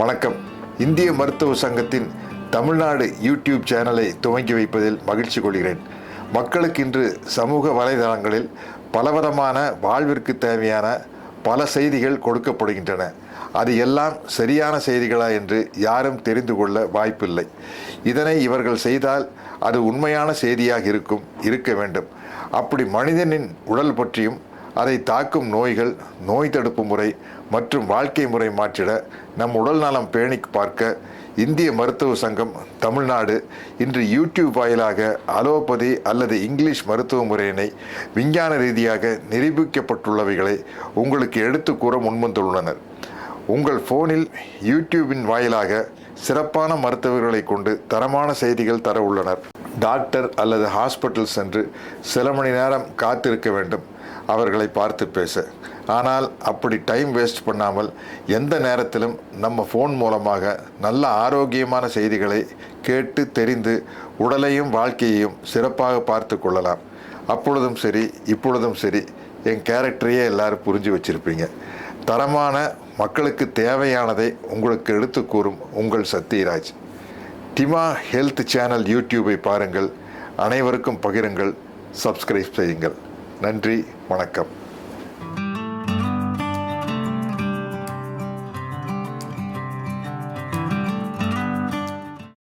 வணக்கம். இந்திய மருத்துவ சங்கத்தின் தமிழ்நாடு யூடியூப் சேனலை துவங்கி வைப்பதில் மகிழ்ச்சி கொள்கிறேன். மக்களுக்கு இன்று சமூக வலைதளங்களில் பலவிதமான வாழ்விற்கு தேவையான பல செய்திகள் கொடுக்கப்படுகின்றன. அது எல்லாம் சரியான செய்திகளா என்று யாரும் தெரிந்து கொள்ள வாய்ப்பில்லை. இதனை இவர்கள் செய்தால் அது உண்மையான செய்தியாக இருக்க வேண்டும். அப்படி மனிதனின் உடல் பற்றியும் அதை தாக்கும் நோய்கள், நோய் தடுப்பு முறை மற்றும் வாழ்க்கை முறை மாற்றிட நம் உடல் நலம் பேணி பார்க்க இந்திய மருத்துவ சங்கம் தமிழ்நாடு இன்று யூடியூப் வாயிலாக அலோபதி அல்லது இங்கிலீஷ் மருத்துவ முறையினை விஞ்ஞான ரீதியாக நிரூபிக்கப்பட்டுள்ளவைகளை உங்களுக்கு எடுத்து கூற முன்வந்துள்ளனர். உங்கள் ஃபோனில் யூடியூபின் வாயிலாக சிறப்பான மருத்துவர்களை கொண்டு தரமான செய்திகள் தர உள்ளனர். டாக்டர் அல்லது ஹாஸ்பிட்டல் சென்று சில மணி நேரம் காத்திருக்க வேண்டும் அவர்களை பார்த்து பேச. ஆனால் அப்படி டைம் வேஸ்ட் பண்ணாமல் எந்த நேரத்திலும் நம்ம ஃபோன் மூலமாக நல்ல ஆரோக்கியமான செய்திகளை கேட்டு தெரிந்து உடலையும் வாழ்க்கையையும் சிறப்பாக பார்த்து கொள்ளலாம். அப்பொழுதும் சரி இப்பொழுதும் சரி என் கேரக்டரையே எல்லாரும் புரிஞ்சு வச்சுருப்பீங்க. தரமான மக்களுக்கு தேவையானதை உங்களுக்கு எடுத்து கூறும் உங்கள் சத்யராஜ். டிமா ஹெல்த் சேனல் யூடியூபை பாருங்கள், அனைவருக்கும் பகிருங்கள், சப்ஸ்கிரைப் செய்யுங்கள். நன்றி, வணக்கம்.